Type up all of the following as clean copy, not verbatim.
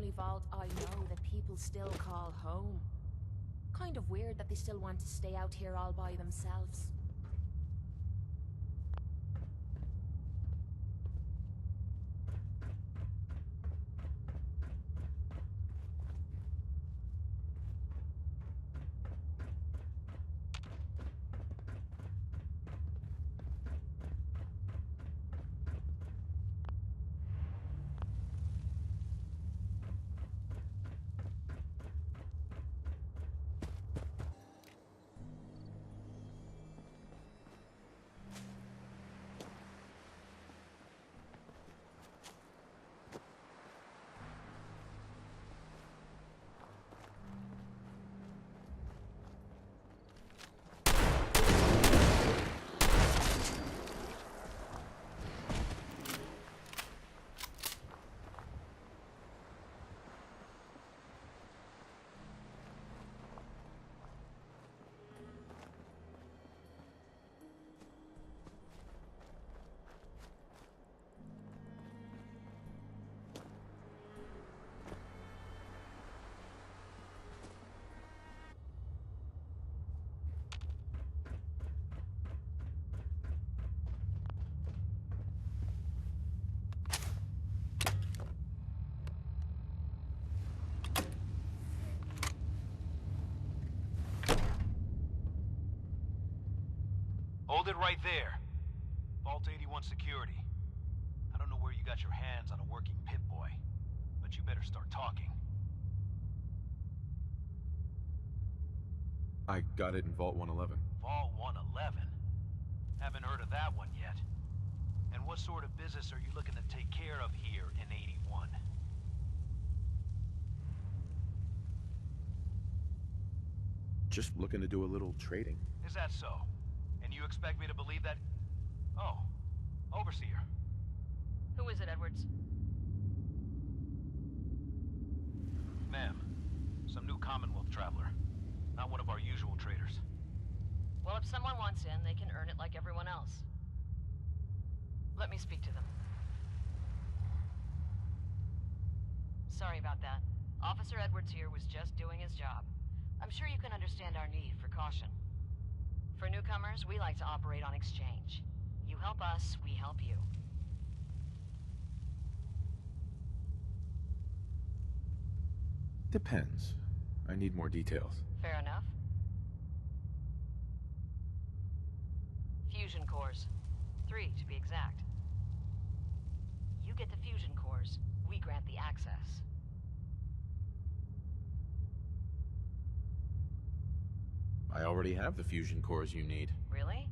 only vault I know that people still call home. Kind of weird that they still want to stay out here all by themselves. Hold it right there. Vault 81 security. I don't know where you got your hands on a working Pip-Boy, but you better start talking. I got it in Vault 111. Vault 111? Haven't heard of that one yet. And what sort of business are you looking to take care of here in 81? Just looking to do a little trading. Is that so? And you expect me to believe that? Oh, Overseer. Who is it, Edwards? Ma'am, some new Commonwealth traveler. Not one of our usual traders. Well, if someone wants in, they can earn it like everyone else. Let me speak to them. Sorry about that. Officer Edwards here was just doing his job. I'm sure you can understand our need for caution. For newcomers, we like to operate on exchange. You help us, we help you. Depends. I need more details. Fair enough. Fusion cores. 3, to be exact. You get the fusion cores, we grant the access. I already have the fusion cores you need. Really?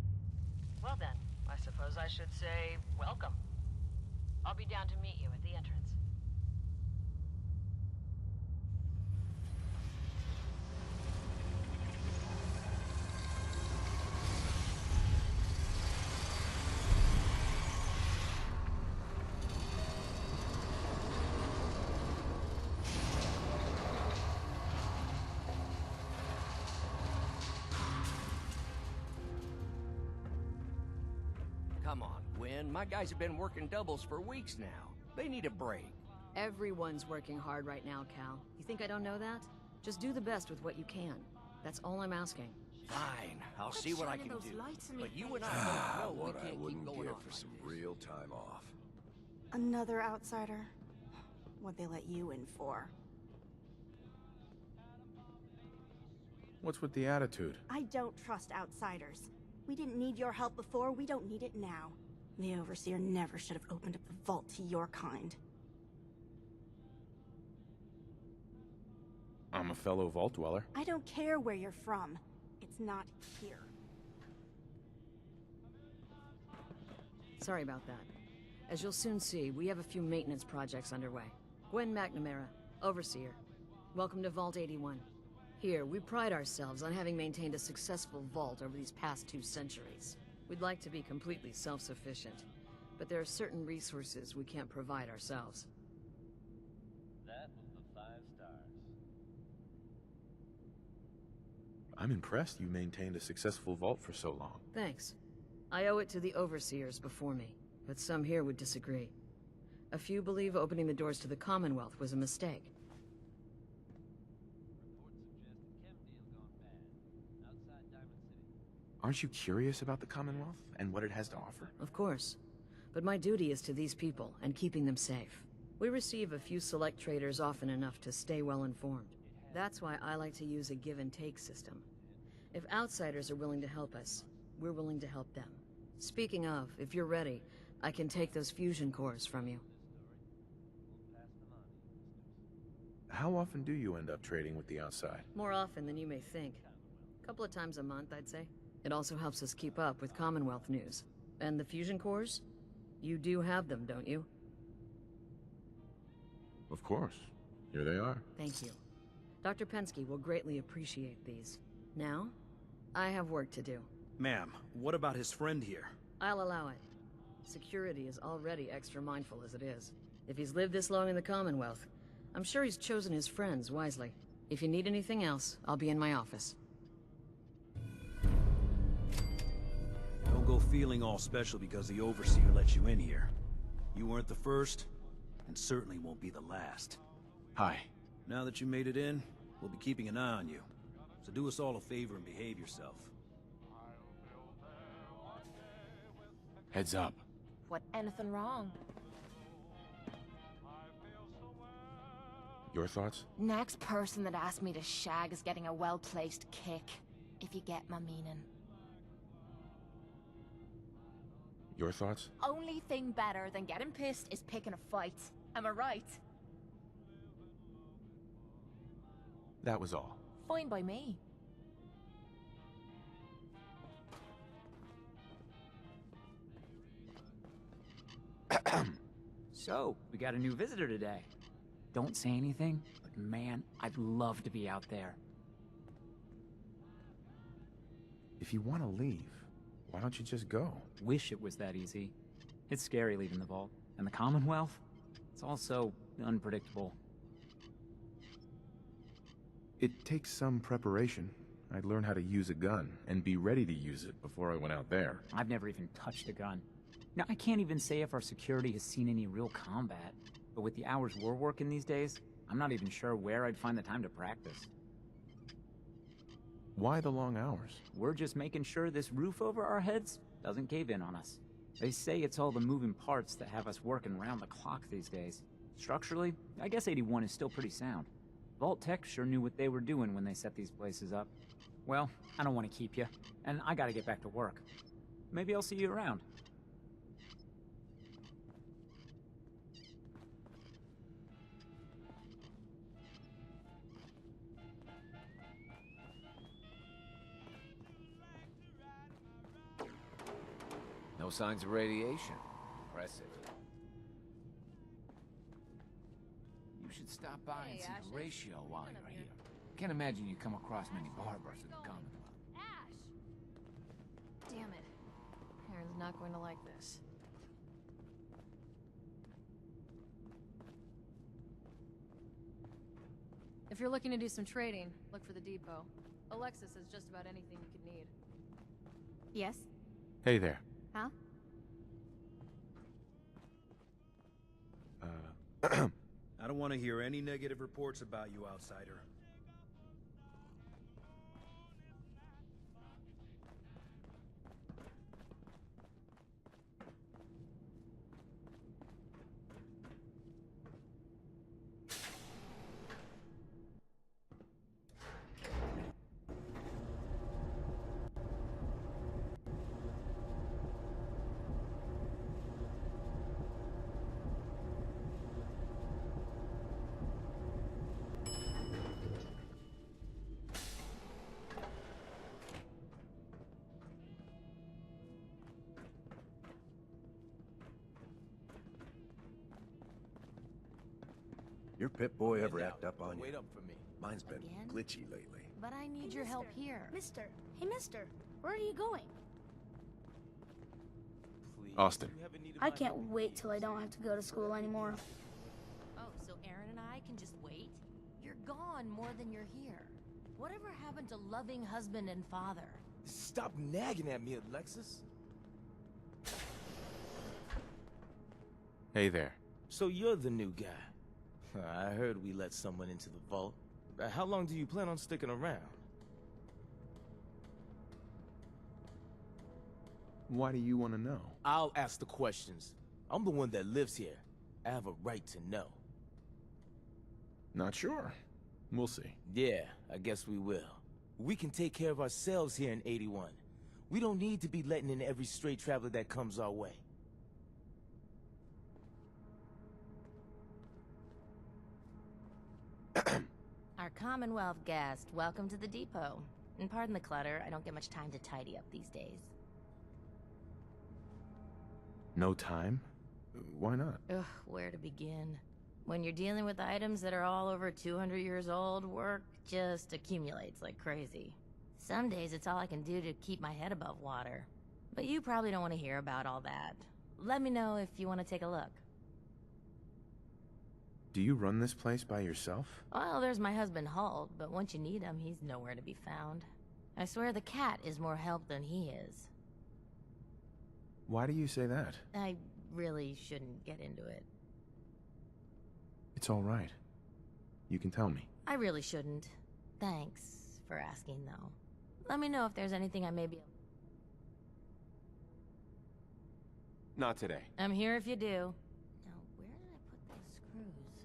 Well then, I suppose I should say welcome. I'll be down to meet you at the entrance. Come on, Gwen. My guys have been working doubles for weeks now. They need a break. Everyone's working hard right now, Cal. You think I don't know that? Just do the best with what you can. That's all I'm asking. Fine, I'll Quit see what I shining can those do. lights in me But you and face. I both know we What can't I keep wouldn't going give on for like some this. real time off. Another outsider? What'd they let you in for? What's with the attitude? I don't trust outsiders. We didn't need your help before, we don't need it now. The Overseer never should have opened up the vault to your kind. I'm a fellow Vault Dweller. I don't care where you're from. It's not here. Sorry about that. As you'll soon see, we have a few maintenance projects underway. Gwen McNamara, Overseer. Welcome to Vault 81. Here, we pride ourselves on having maintained a successful vault over these past 2 centuries. We'd like to be completely self-sufficient, but there are certain resources we can't provide ourselves. That was the 5 stars. I'm impressed you maintained a successful vault for so long. Thanks. I owe it to the Overseers before me, but some here would disagree. A few believe opening the doors to the Commonwealth was a mistake. Aren't you curious about the Commonwealth and what it has to offer? Of course. But my duty is to these people and keeping them safe. We receive a few select traders often enough to stay well informed. That's why I like to use a give-and-take system. If outsiders are willing to help us, we're willing to help them. Speaking of, if you're ready, I can take those fusion cores from you. How often do you end up trading with the outside? More often than you may think. A couple of times a month, I'd say. It also helps us keep up with Commonwealth news. And the fusion cores? You do have them, don't you? Of course. Here they are. Thank you. Dr. Pensky will greatly appreciate these. Now, I have work to do. Ma'am, what about his friend here? I'll allow it. Security is already extra mindful as it is. If he's lived this long in the Commonwealth, I'm sure he's chosen his friends wisely. If you need anything else, I'll be in my office. Don't go feeling all special because the Overseer let you in here. You weren't the first, and certainly won't be the last. Hi. Now that you made it in, we'll be keeping an eye on you. So do us all a favor and behave yourself. Heads up. What, anything wrong? Your thoughts? Next person that asks me to shag is getting a well-placed kick, if you get my meaning. Your thoughts? Only thing better than getting pissed is picking a fight. Am I right? That was all. Fine by me. So, we got a new visitor today. Don't say anything, but man, I'd love to be out there. If you want to leave, why don't you just go? Wish it was that easy. It's scary leaving the vault. And the Commonwealth? It's all so unpredictable. It takes some preparation. I'd learn how to use a gun and be ready to use it before I went out there. I've never even touched a gun. Now, I can't even say if our security has seen any real combat, but with the hours we're working these days, I'm not even sure where I'd find the time to practice. Why the long hours? We're just making sure this roof over our heads doesn't cave in on us. They say it's all the moving parts that have us working round the clock these days. Structurally, I guess 81 is still pretty sound. Vault Tech sure knew what they were doing when they set these places up. Well, I don't want to keep you, and I gotta get back to work. Maybe I'll see you around. No signs of radiation. Impressive. You should stop by and see the ratio while you're here. Can't imagine you come across many barbers in the Commonwealth. Damn it. Aaron's not going to like this. If you're looking to do some trading, look for the depot. Alexis has just about anything you could need. Yes? Hey there. Huh? I don't want to hear any negative reports about you, outsider. Your Pip-Boy ever act up on you? Wait up for me. Mine's been Again? glitchy lately. But I need your help here. Mister! Hey, mister! Where are you going? Please. Austin. You haven't needed I my can't help in wait till I years. don't have to go to school anymore. Oh, so Aaron and I can just wait? You're gone more than you're here. Whatever happened to loving husband and father? Stop nagging at me, Alexis. Hey there. So you're the new guy. I heard we let someone into the vault. How long do you plan on sticking around? Why do you want to know? I'll ask the questions. I'm the one that lives here. I have a right to know. Not sure. We'll see. Yeah, I guess we will. We can take care of ourselves here in 81. We don't need to be letting in every stray traveler that comes our way. Our Commonwealth guest, welcome to the depot. And pardon the clutter, I don't get much time to tidy up these days. No time? Why not? Ugh, where to begin? When you're dealing with items that are all over 200 years old, work just accumulates like crazy. Some days it's all I can do to keep my head above water. But you probably don't want to hear about all that. Let me know if you want to take a look. Do you run this place by yourself? Well, there's my husband Halt, but once you need him, he's nowhere to be found. I swear the cat is more help than he is. Why do you say that? I really shouldn't get into it. It's all right. You can tell me. I really shouldn't. Thanks for asking, though. Let me know if there's anything I may be... Not today. I'm here if you do. Now, where did I put those screws?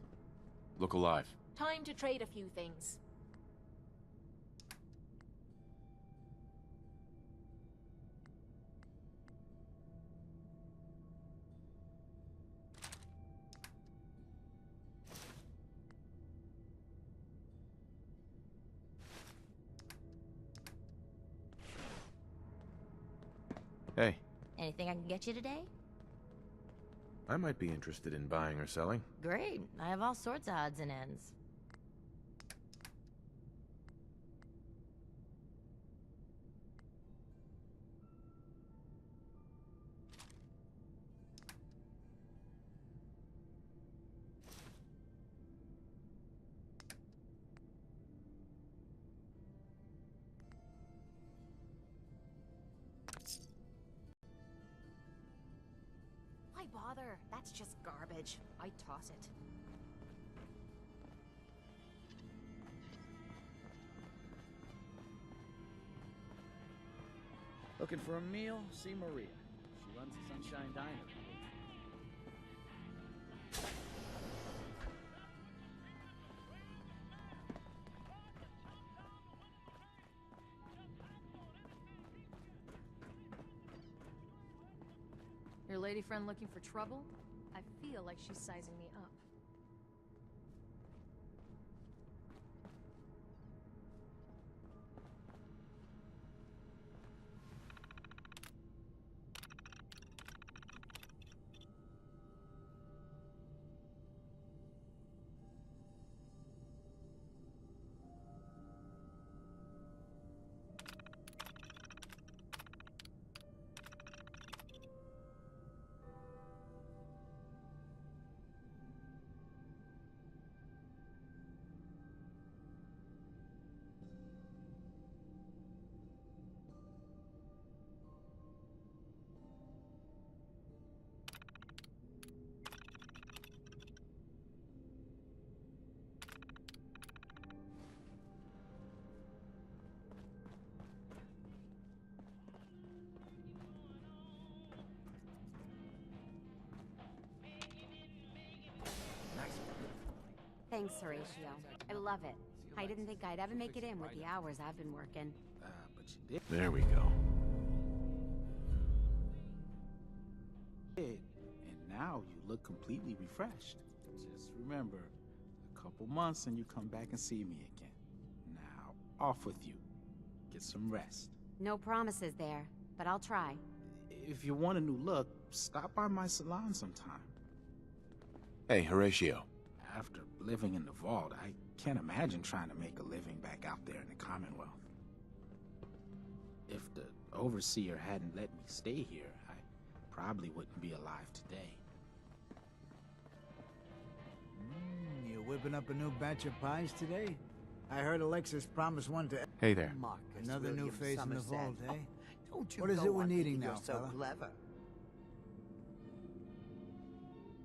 Look alive. Time to trade a few things. Hey. Anything I can get you today? I might be interested in buying or selling. Great. I have all sorts of odds and ends. Why bother? That's just garbage. I'd toss it. Looking for a meal? See Maria. She runs the Sunshine Diner. Your lady friend looking for trouble? I feel like she's sizing me up. Thanks, Horatio. I love it. I didn't think I'd ever make it in with the hours I've been working. But you did. There we go. And now you look completely refreshed. Just remember, a couple months and you come back and see me again. Now, off with you. Get some rest. No promises there, but I'll try. If you want a new look, stop by my salon sometime. Hey, Horatio. After living in the vault, I can't imagine trying to make a living back out there in the Commonwealth. If the Overseer hadn't let me stay here, I probably wouldn't be alive today. You whipping up a new batch of pies today? I heard Alexis promised one to... Hey there. Marcus Another new William face in the Somerset. vault, eh? Don't you What is go it we're on needing thinking now, you're so fella? clever.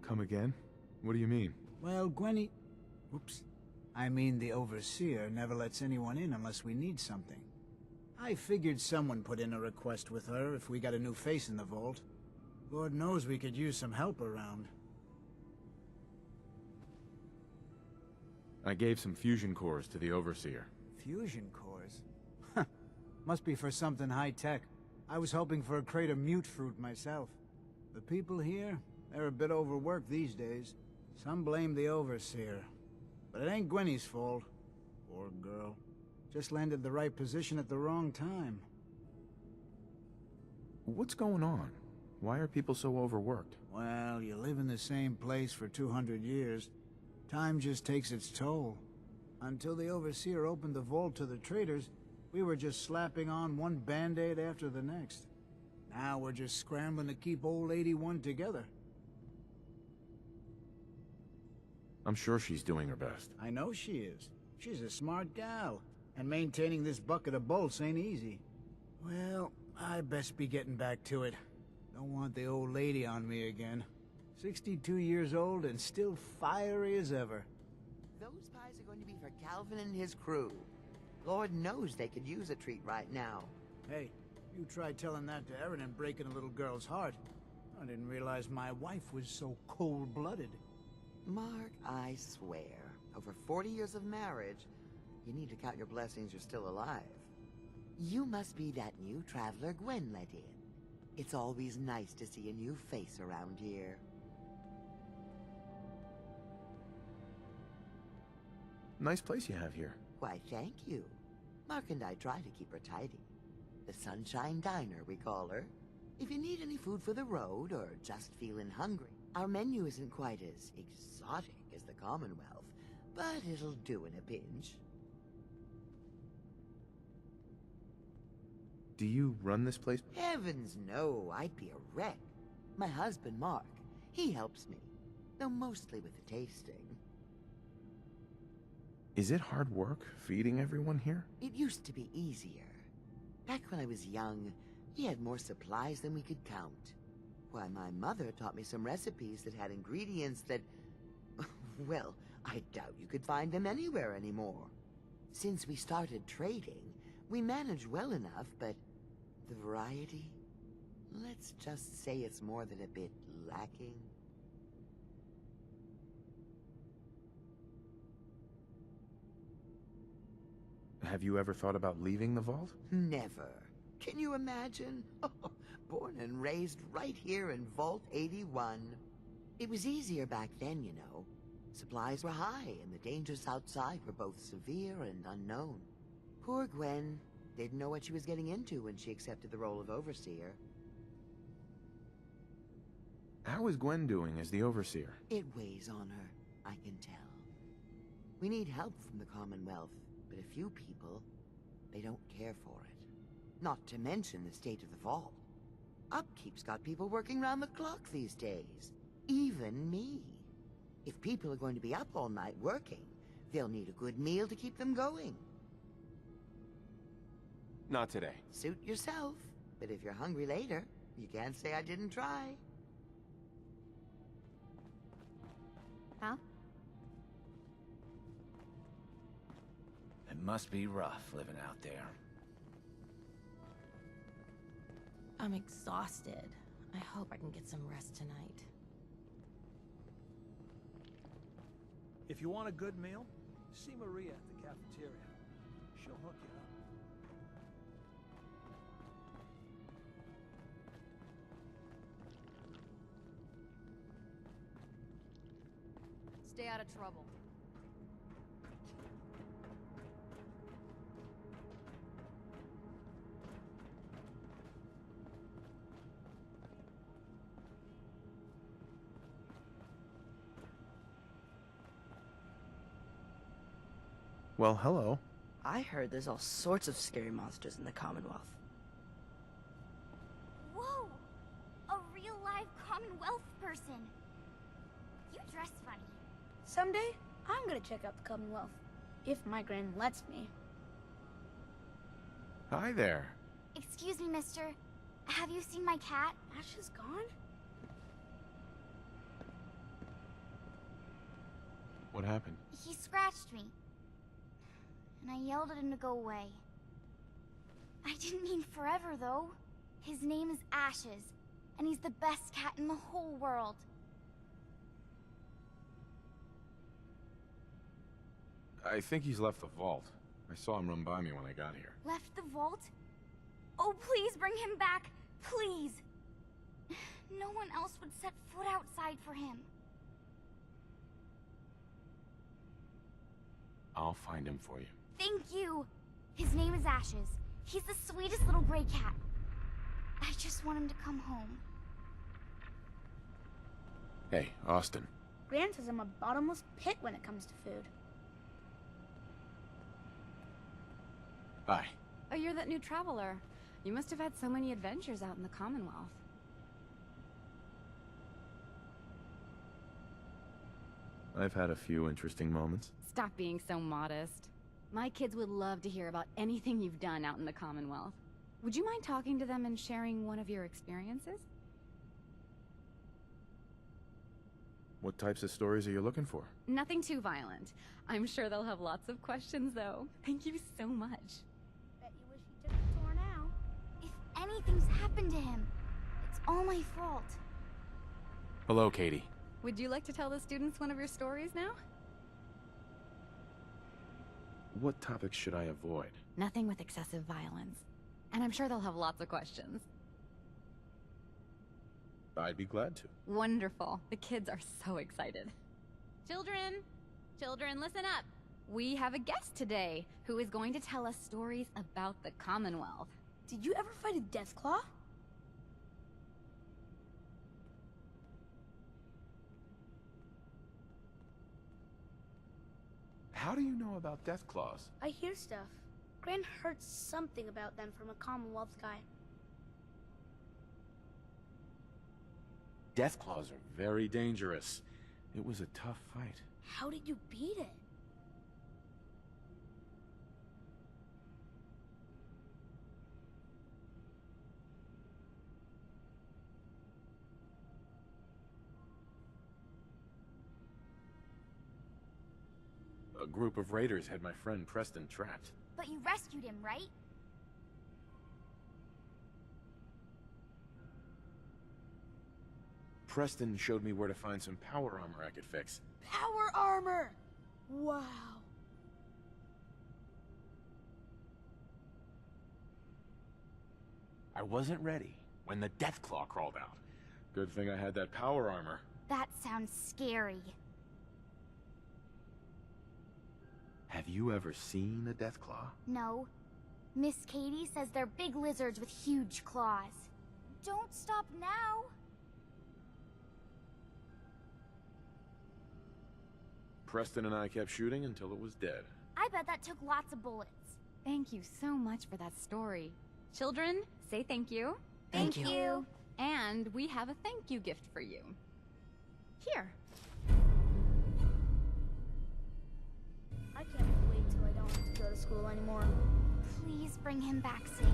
Come again? What do you mean? Well, Gwenny... Oops. I mean the Overseer never lets anyone in unless we need something. I figured someone put in a request with her if we got a new face in the vault. Lord knows we could use some help around. I gave some fusion cores to the Overseer. Fusion cores? Huh. Must be for something high-tech. I was hoping for a crate of mute fruit myself. The people here, they're a bit overworked these days. Some blame the Overseer. But it ain't Gwenny's fault. Poor girl. Just landed the right position at the wrong time. What's going on? Why are people so overworked? Well, you live in the same place for 200 years. Time just takes its toll. Until the Overseer opened the vault to the traders, we were just slapping on one band-aid after the next. Now we're just scrambling to keep old 81 together. I'm sure she's doing her best. I know she is. She's a smart gal. And maintaining this bucket of bolts ain't easy. Well, I best be getting back to it. Don't want the old lady on me again. 62 years old and still fiery as ever. Those pies are going to be for Calvin and his crew. Lord knows they could use a treat right now. Hey, you try telling that to Erin and breaking a little girl's heart. I didn't realize my wife was so cold-blooded. Mark, I swear, over 40 years of marriage, you need to count your blessings you're still alive. You must be that new traveler Gwen let in. It's always nice to see a new face around here. Nice place you have here. Why, thank you. Mark and I try to keep her tidy. The Sunshine Diner, we call her. If you need any food for the road, or just feeling hungry, our menu isn't quite as exotic as the Commonwealth, but it'll do in a pinch. Do you run this place? Heavens no, I'd be a wreck. My husband, Mark, he helps me, though mostly with the tasting. Is it hard work feeding everyone here? It used to be easier. Back when I was young, we had more supplies than we could count. Why, my mother taught me some recipes that had ingredients that... well, I doubt you could find them anywhere anymore. Since we started trading, we manage well enough, but the variety? Let's just say it's more than a bit lacking. Have you ever thought about leaving the vault? Never. Can you imagine? Born and raised right here in Vault 81. It was easier back then, you know. Supplies were high, and the dangers outside were both severe and unknown. Poor Gwen didn't know what she was getting into when she accepted the role of Overseer. How is Gwen doing as the Overseer? It weighs on her, I can tell. We need help from the Commonwealth, but a few people, they don't care for it. Not to mention the state of the vault. Upkeep's got people working round the clock these days. Even me. If people are going to be up all night working, they'll need a good meal to keep them going. Not today. Suit yourself. But if you're hungry later, you can't say I didn't try. Huh? It must be rough living out there. I'm exhausted. I hope I can get some rest tonight. If you want a good meal, see Maria at the cafeteria. She'll hook you up. Stay out of trouble. Well, hello. I heard there's all sorts of scary monsters in the Commonwealth. Whoa! A real live Commonwealth person. You dress funny. Someday, I'm gonna check out the Commonwealth. If my grand lets me. Hi there. Excuse me, mister. Have you seen my cat? Ash is gone? What happened? He scratched me. And I yelled at him to go away. I didn't mean forever, though. His name is Ashes, and he's the best cat in the whole world. I think he's left the vault. I saw him run by me when I got here. Left the vault? Oh, please bring him back. Please. No one else would set foot outside for him. I'll find him for you. Thank you. His name is Ashes. He's the sweetest little gray cat. I just want him to come home. Hey, Austin. Gran says I'm a bottomless pit when it comes to food. Bye. Oh, you're that new traveler. You must have had so many adventures out in the Commonwealth. I've had a few interesting moments. Stop being so modest. My kids would love to hear about anything you've done out in the Commonwealth. Would you mind talking to them and sharing one of your experiences? What types of stories are you looking for? Nothing too violent. I'm sure they'll have lots of questions, though. Thank you so much. Bet you wish he took the tour now. If anything's happened to him, it's all my fault. Hello, Katie. Would you like to tell the students one of your stories now? What topics should I avoid? Nothing with excessive violence. And I'm sure they'll have lots of questions. I'd be glad to. Wonderful. The kids are so excited. Children! Children, listen up! We have a guest today who is going to tell us stories about the Commonwealth. Did you ever fight a Deathclaw? How do you know about Deathclaws? I hear stuff. Gran heard something about them from a Commonwealth guy. Deathclaws are very dangerous. It was a tough fight. How did you beat it? A group of raiders had my friend Preston trapped. But you rescued him, right? Preston showed me where to find some power armor I could fix. Power armor! Wow. I wasn't ready when the Deathclaw crawled out. Good thing I had that power armor. That sounds scary. Have you ever seen a Deathclaw? No. Miss Katie says they're big lizards with huge claws. Don't stop now. Preston and I kept shooting until it was dead. I bet that took lots of bullets. Thank you so much for that story. Children, say thank you. Thank you. And we have a thank you gift for you. Here. I can't wait till I don't have to go to school anymore. Please bring him back safe.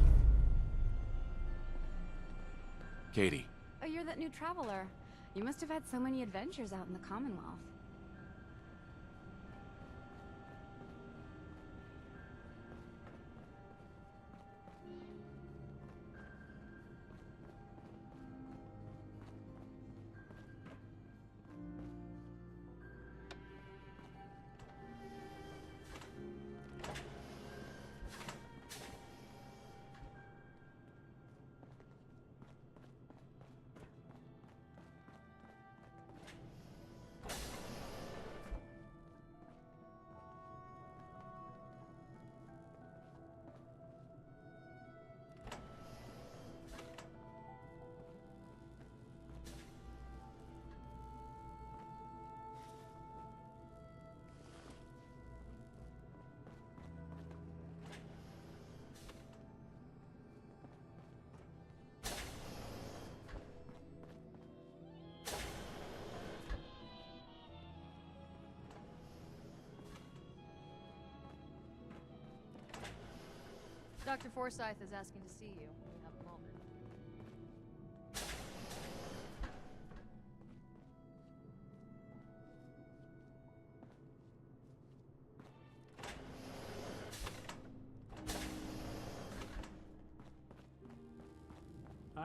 Katie. Oh, you're that new traveler. You must have had so many adventures out in the Commonwealth. Dr. Forsyth is asking to see you. You have a moment.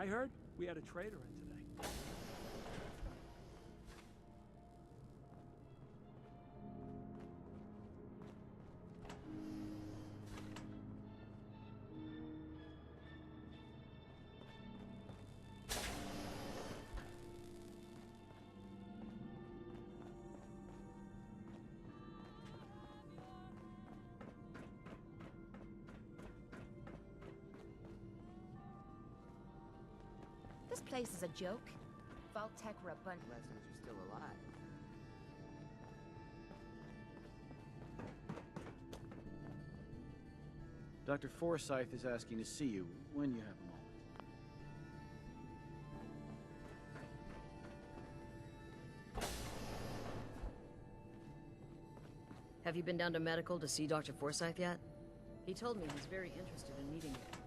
I heard we had a traitor in today. This place is a joke. Vault Tech were a bunch. Lessons are still alive. Dr. Forsyth is asking to see you when you have a moment. Have you been down to medical to see Dr. Forsyth yet? He told me he's very interested in meeting you.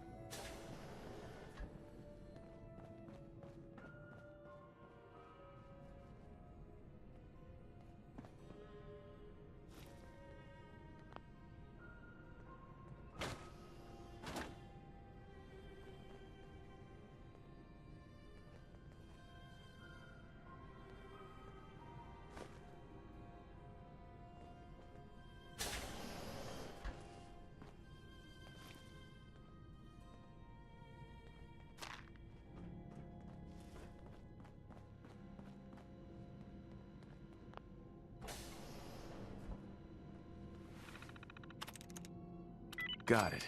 Got it.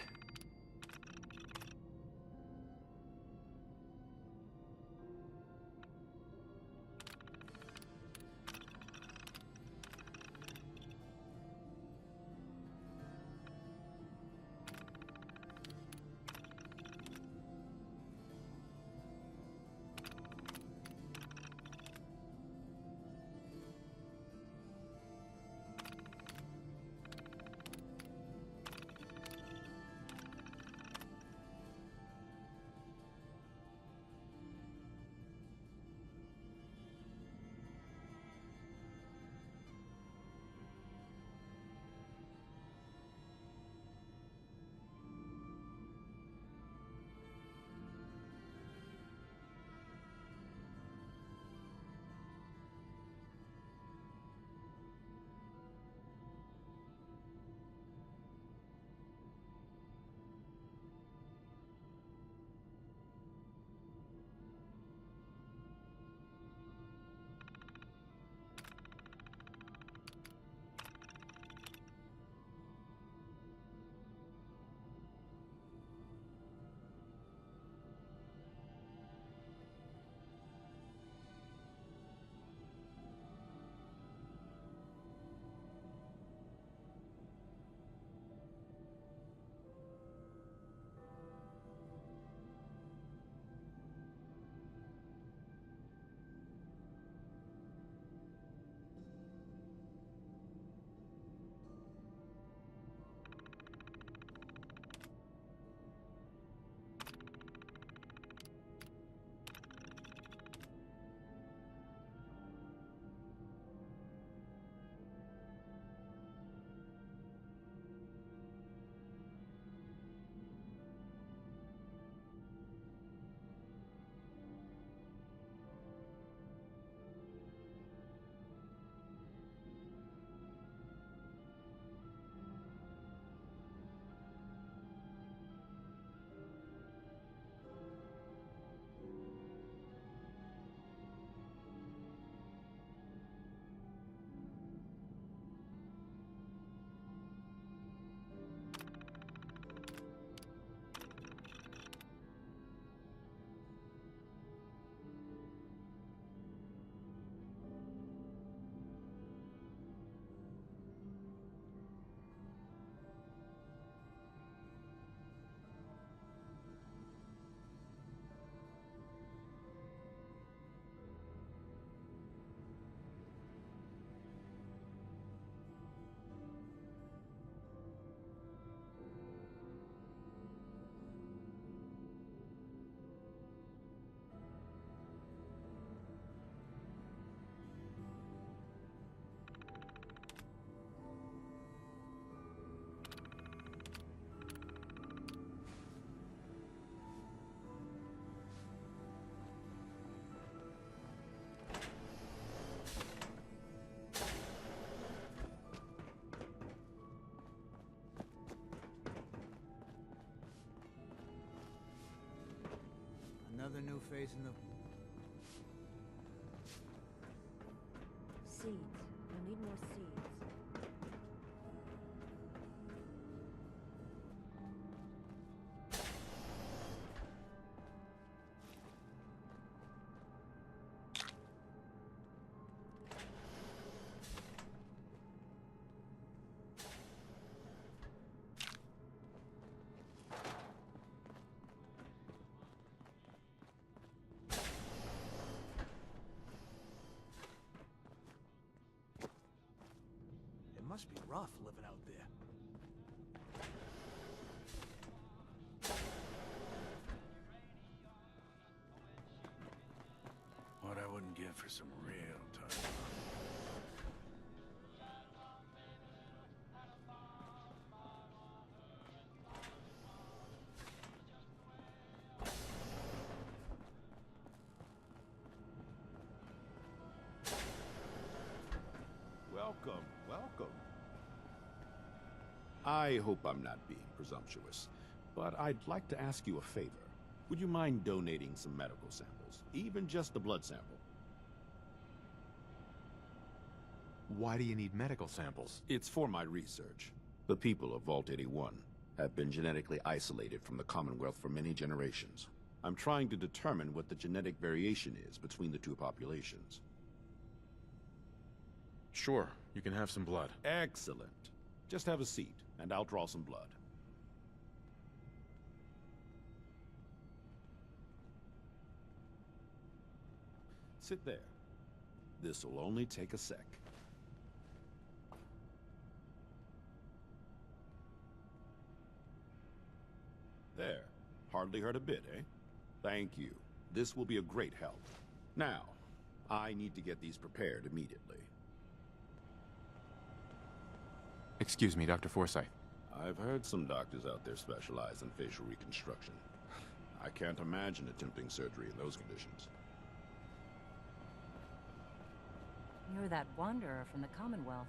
another new face in the... Seeds. We need more seeds. Must be rough living out there. What I wouldn't give for some real time. Welcome, welcome. I hope I'm not being presumptuous, but I'd like to ask you a favor. Would you mind donating some medical samples, even just a blood sample? Why do you need medical samples? It's for my research. The people of Vault 81 have been genetically isolated from the Commonwealth for many generations. I'm trying to determine what the genetic variation is between the two populations. Sure, you can have some blood. Excellent. Just have a seat, and I'll draw some blood. Sit there. This'll only take a sec. There. Hardly hurt a bit, eh? Thank you. This will be a great help. Now, I need to get these prepared immediately. Excuse me, Dr. Forsyth. I've heard some doctors out there specialize in facial reconstruction. I can't imagine attempting surgery in those conditions. You're that wanderer from the Commonwealth.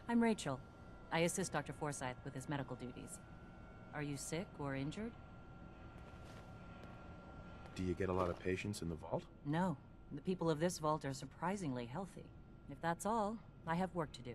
I'm Rachel. I assist Dr. Forsyth with his medical duties. Are you sick or injured? Do you get a lot of patients in the vault? No. The people of this vault are surprisingly healthy. If that's all, I have work to do.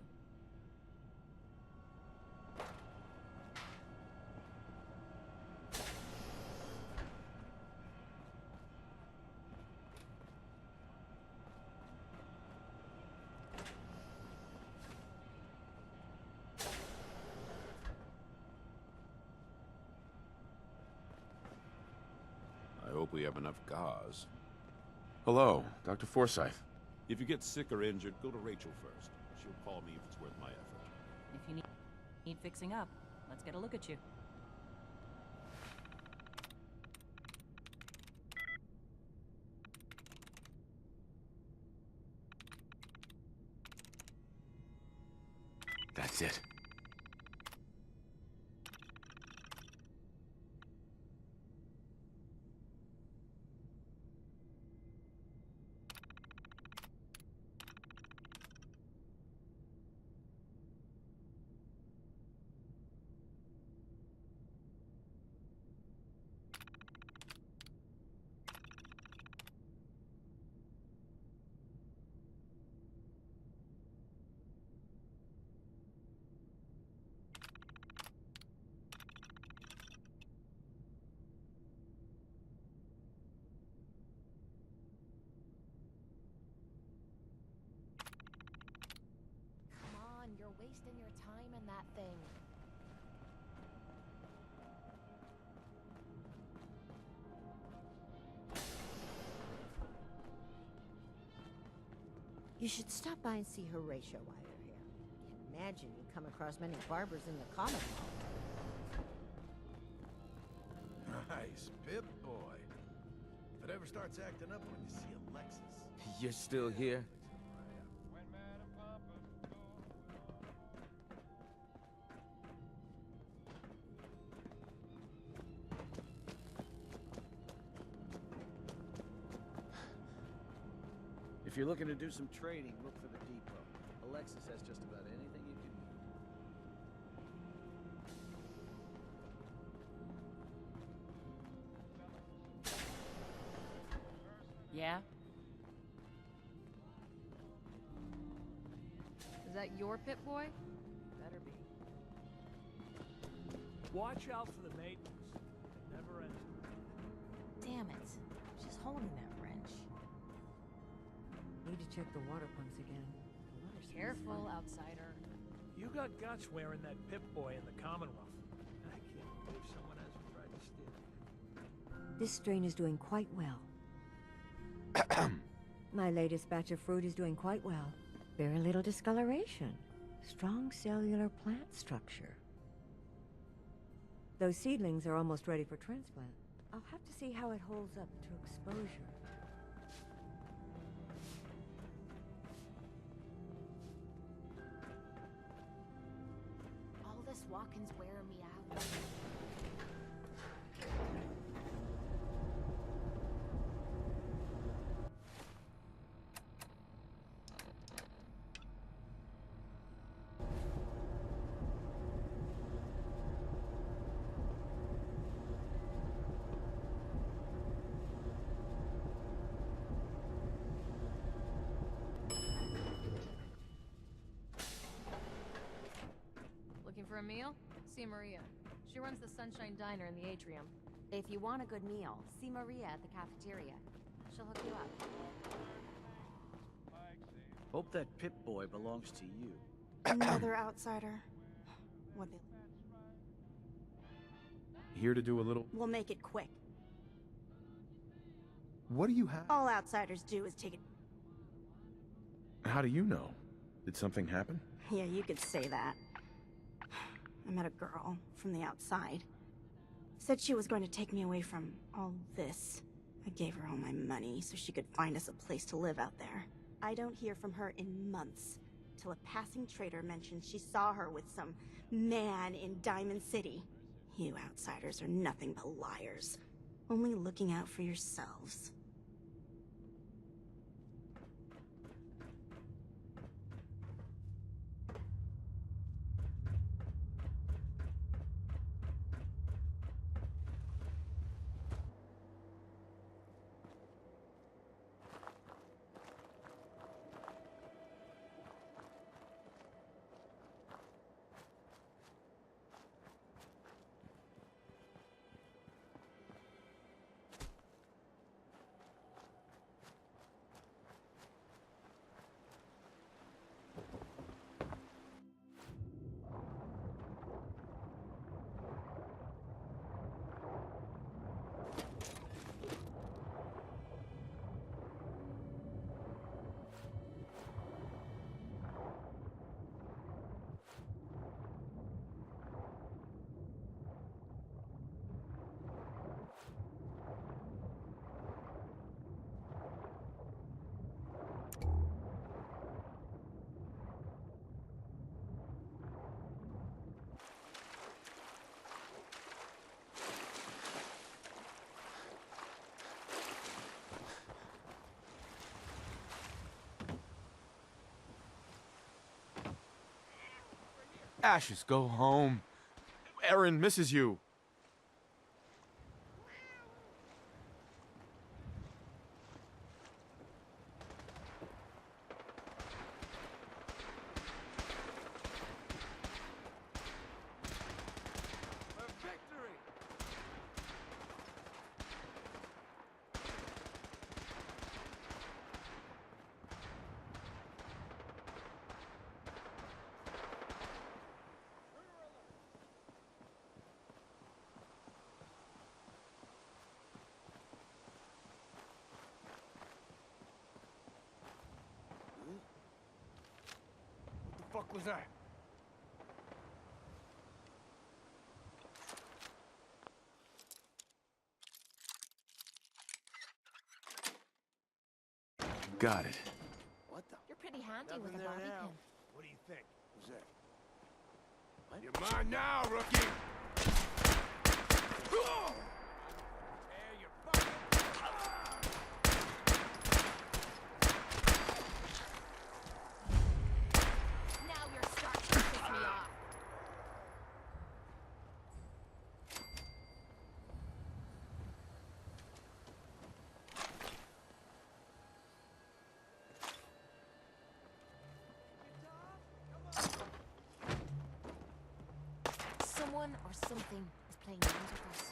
I hope we have enough gauze. Hello, Dr. Forsyth. If you get sick or injured, go to Rachel first. She'll call me if it's worth my effort. If you need fixing up, let's get a look at you. That's it. You're wasting your time in that thing. You should stop by and see Horatio while you're here. Can't imagine you come across many barbers in the Commonwealth. Nice, Pip boy. If it ever starts acting up, when you see Alexis. You're still here? If you're looking to do some trading, look for the depot. Alexis has just about anything you can need. Yeah? Is that your Pip-Boy? Better be. Watch out for the maintenance. It never ends. Damn it. She's holding that wrench. Need to check the water pumps again. The water smells Careful, funny. outsider. You got guts wearing that Pip-Boy in the Commonwealth. I can't believe someone hasn't tried to steal it. This strain is doing quite well. My latest batch of fruit is doing quite well. Very little discoloration. Strong cellular plant structure. Those seedlings are almost ready for transplant. I'll have to see how it holds up to exposure. All this walking's wearing me out. Looking for a meal? See Maria. She runs the Sunshine Diner in the atrium. If you want a good meal, see Maria at the cafeteria. She'll hook you up. Hope that Pip-Boy belongs to you. Another outsider. What they... Here to do a little... We'll make it quick. What do you have? All outsiders do is take it. How do you know? Did something happen? Yeah, you could say that. I met a girl from the outside. Said she was going to take me away from all this. I gave her all my money so she could find us a place to live out there. I don't hear from her in months, till a passing trader mentioned she saw her with some man in Diamond City. You outsiders are nothing but liars, only looking out for yourselves. Ashes, go home. Erin misses you. What the fuck was that? Got it. What the? You're pretty handy Nothing with a there bobby now. pin. What do you think? Who's that? What? You're mine now, rookie! Now you're starting to piss me off. Someone or something is playing games with us.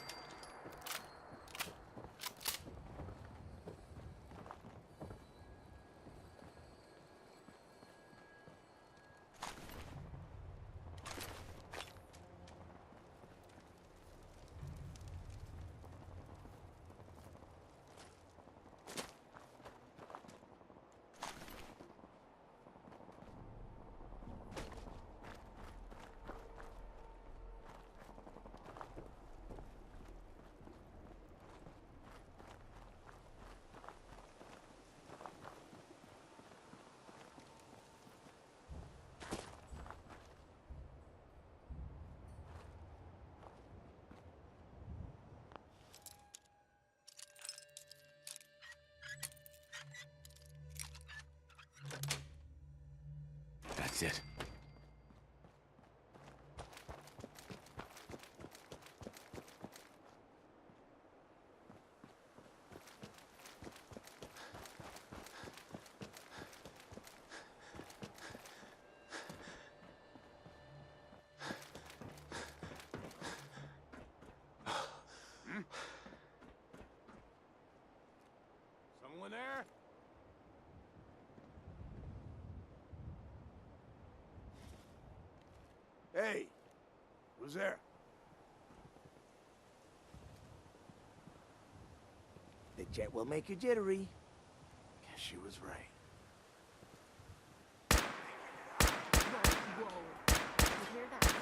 That's it. Someone there? Hey, who's there? The jet will make you jittery. Guess she was right. Whoa. You hear that?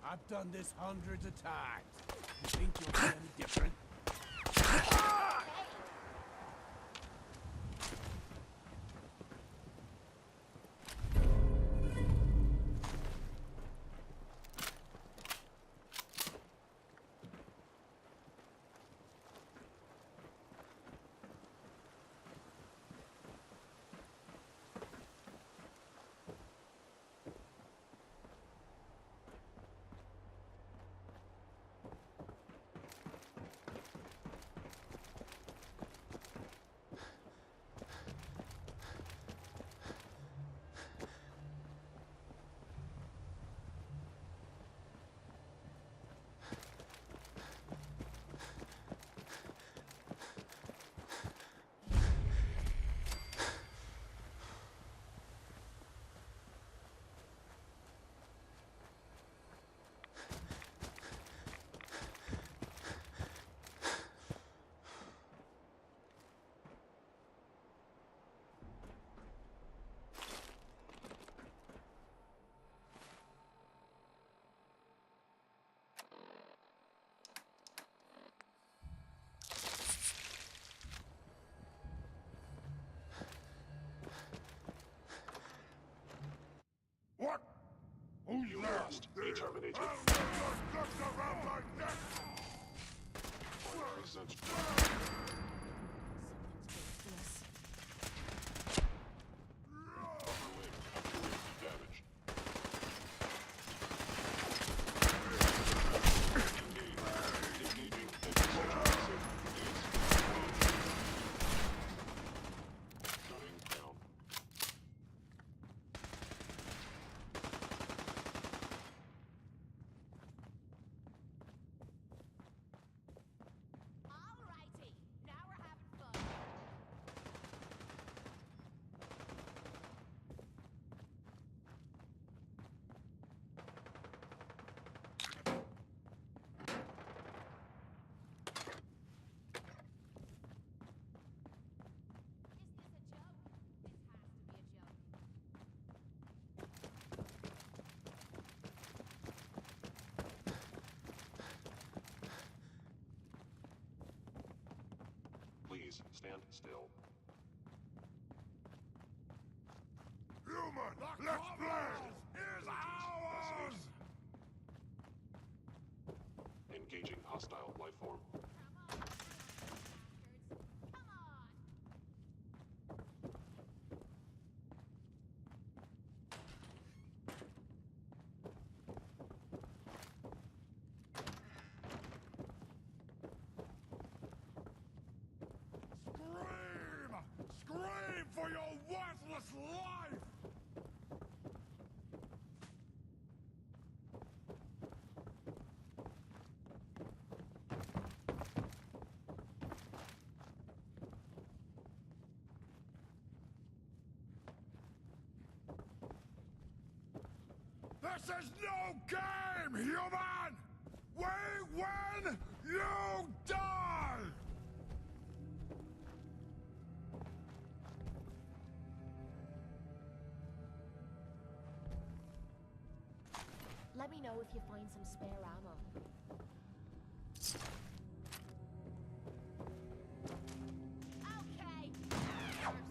I've done this hundreds of times. You think you'll be any different? What? Who's you there? Must be terminated. Please stand still. Human, let's play! Is ours! Engaging hostile life form. This is no game, human! We win, you die! Let me know if you find some spare ammo. Okay. First.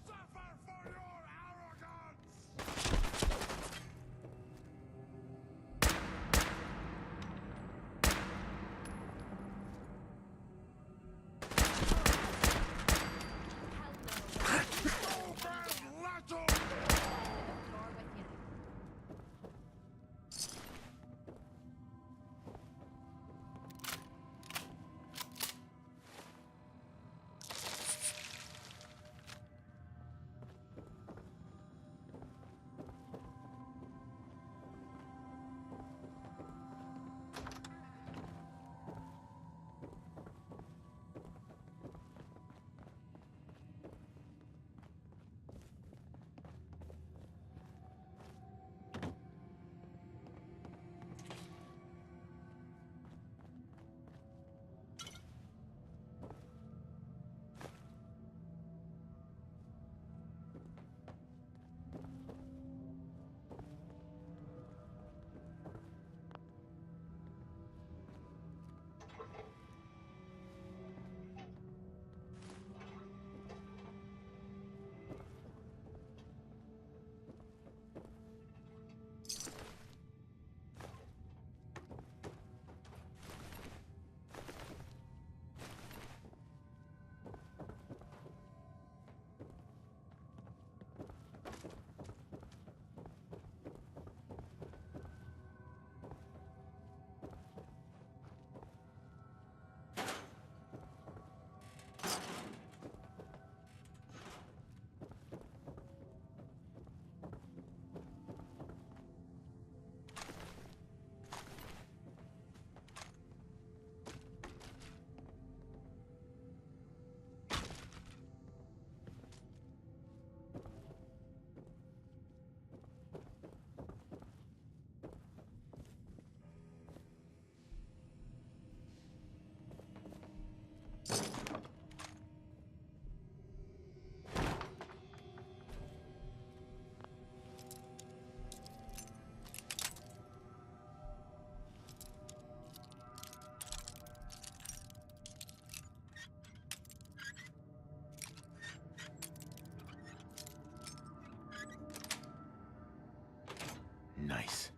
Suffer for your arrogance! Nice.